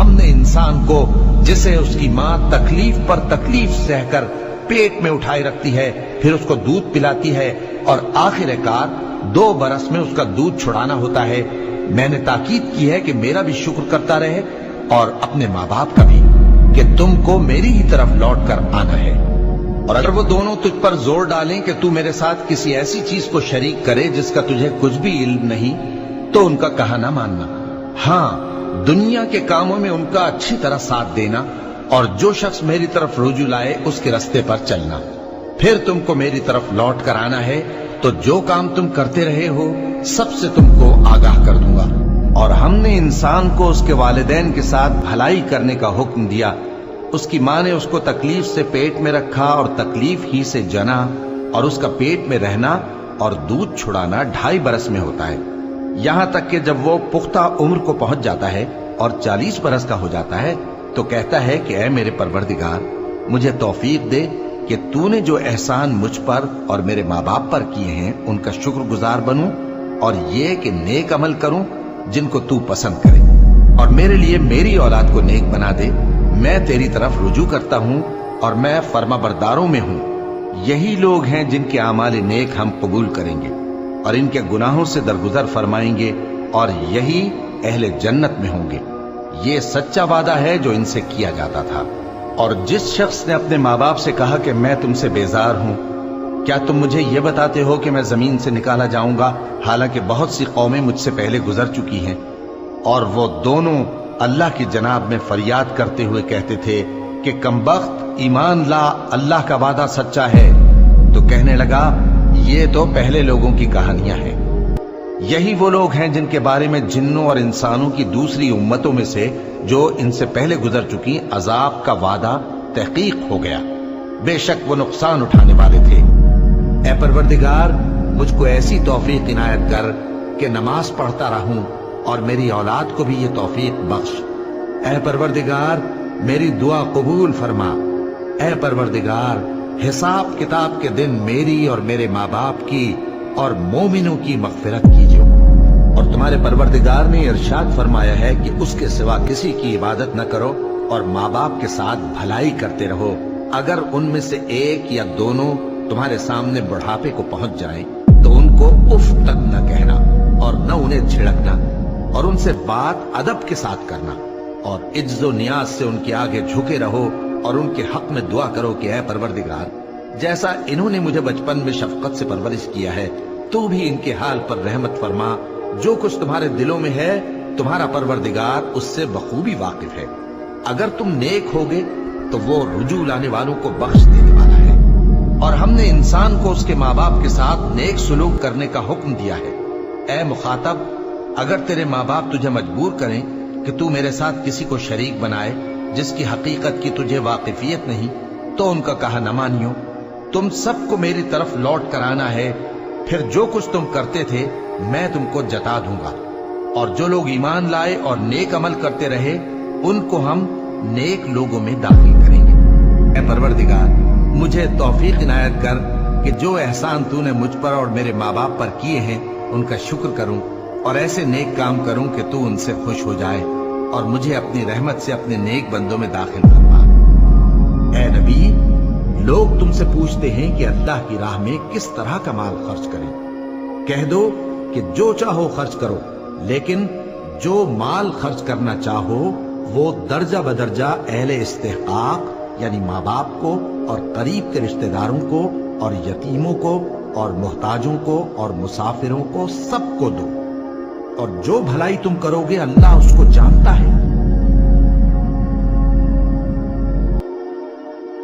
ہم نے انسان کو جسے اس کی ماں تکلیف پر تکلیف سہ کر پیٹ میں اٹھائے رکھتی ہے، پھر اس کو دودھ پلاتی ہے اور آخر کار 2 برس میں اس کا دودھ چھڑانا ہوتا ہے، میں نے تاکید کی ہے کہ میرا بھی شکر کرتا رہے اور اپنے ماں باپ کا بھی، کہ تم کو میری ہی طرف لوٹ کر آنا ہے۔ اور اگر وہ دونوں تجھ پر زور ڈالیں کہ تو میرے ساتھ کسی ایسی چیز کو شریک کرے جس کا تجھے کچھ بھی علم نہیں، تو ان کا کہا نہ ماننا، ہاں دنیا کے کاموں میں ان کا اچھی طرح ساتھ دینا، اور جو شخص میری طرف رجوع لائے اس کے رستے پر چلنا۔ پھر تم کو میری طرف لوٹ کر آنا ہے تو جو کام تم کرتے رہے ہو سب سے تم کو آگاہ کر دوں گا۔ اور ہم نے انسان کو اس کے والدین کے ساتھ بھلائی کرنے کا حکم دیا۔ اس کی ماں نے اس کو تکلیف سے پیٹ میں رکھا اور تکلیف ہی سے جنا، اور اس کا پیٹ میں رہنا اور دودھ چھڑانا 2.5 برس میں ہوتا ہے، یہاں تک کہ جب وہ پختہ عمر کو پہنچ جاتا ہے اور 40 برس کا ہو جاتا ہے تو کہتا ہے کہ اے میرے پروردگار، مجھے توفیق دے کہ تو نے جو احسان مجھ پر اور میرے ماں باپ پر کیے ہیں ان کا شکر گزار بنوں، اور یہ کہ نیک عمل کروں جن کو تو پسند کرے، اور میرے لیے میری اولاد کو نیک بنا دے۔ میں تیری طرف رجوع کرتا ہوں اور میں فرما برداروں میں ہوں۔ یہی لوگ ہیں جن کے اعمال نیک ہم قبول کریں گے اور ان کے گناہوں سے درگزر فرمائیں گے، اور یہی اہل جنت میں ہوں گے۔ یہ سچا وعدہ ہے جو ان سے کیا جاتا تھا۔ اور جس شخص نے اپنے ماں باپ سے کہا کہ میں تم سے بیزار ہوں، کیا تم مجھے یہ بتاتے ہو کہ میں زمین سے نکالا جاؤں گا، حالانکہ بہت سی قومیں مجھ سے پہلے گزر چکی ہیں؟ اور وہ دونوں اللہ کی جناب میں فریاد کرتے ہوئے کہتے تھے کہ کمبخت، ایمان لا، اللہ کا وعدہ سچا ہے۔ تو کہنے لگا یہ تو پہلے لوگوں کی کہانیاں ہیں۔ یہی وہ لوگ ہیں جن کے بارے میں جنوں اور انسانوں کی دوسری امتوں میں سے جو ان سے پہلے گزر چکی عذاب کا وعدہ تحقیق ہو گیا، بے شک وہ نقصان اٹھانے والے تھے۔ اے پروردگار، مجھ کو ایسی توفیق عنایت کر کہ نماز پڑھتا رہوں، اور میری اولاد کو بھی یہ توفیق بخش۔ اے پروردگار، میری دعا قبول فرما۔ اے پروردگار، حساب کتاب کے دن میری اور میرے ماں باپ کی اور مومنوں کی مغفرت کیجیے۔ اور تمہارے پروردگار نے ارشاد فرمایا ہے کہ اس کے سوا کسی کی عبادت نہ کرو، اور ماں باپ کے ساتھ بھلائی کرتے رہو۔ اگر ان میں سے ایک یا دونوں تمہارے سامنے بڑھاپے کو پہنچ جائیں تو ان کو اف تک نہ کہنا اور نہ انہیں جھڑکنا، اور ان سے بات ادب کے ساتھ کرنا، اور عجز و نیاز سے ان کے آگے جھکے رہو، اور ان کے حق میں دعا کرو کہ اے پروردگار، جیسا انہوں نے مجھے بچپن میں شفقت سے پرورش کیا ہے تو بھی ان کے حال پر رحمت فرما۔ جو کچھ تمہارے دلوں میں ہے تمہارا پروردگار اس سے بخوبی واقف ہے۔ اگر تم نیک ہوگے تو وہ رجوع لانے والوں کو بخش دینے والا ہے۔ اور ہم نے انسان کو اس کے ماں باپ کے ساتھ نیک سلوک کرنے کا حکم دیا ہے۔ اے مخاطب، اگر تیرے ماں باپ تجھے مجبور کریں کہ تو میرے ساتھ کسی کو شریک بنائے جس کی حقیقت کی تجھے واقفیت نہیں، تو ان کا کہا نہ مانیو۔ تم سب کو میری طرف لوٹ کر آنا ہے، پھر جو کچھ تم کرتے تھے میں تم کو جتا دوں گا۔ اور جو لوگ ایمان لائے اور نیک عمل کرتے رہے ان کو ہم نیک لوگوں میں داخل کریں گے۔ اے پروردگار، مجھے توفیق عنایت کر کہ جو احسان تو نے مجھ پر اور میرے ماں باپ پر کیے ہیں ان کا شکر کروں، اور ایسے نیک کام کروں کہ تو ان سے خوش ہو جائے، اور مجھے اپنی رحمت سے اپنے نیک بندوں میں داخل فرما۔ اے نبی، لوگ تم سے پوچھتے ہیں کہ اللہ کی راہ میں کس طرح کا مال خرچ کریں۔ کہہ دو کہ جو چاہو خرچ کرو، لیکن جو مال خرچ کرنا چاہو وہ درجہ بدرجہ اہل استحقاق یعنی ماں باپ کو اور قریب کے رشتہ داروں کو اور یتیموں کو اور محتاجوں کو اور مسافروں کو سب کو دو، اور جو بھلائی تم کرو گے اللہ اس کو جانتا ہے۔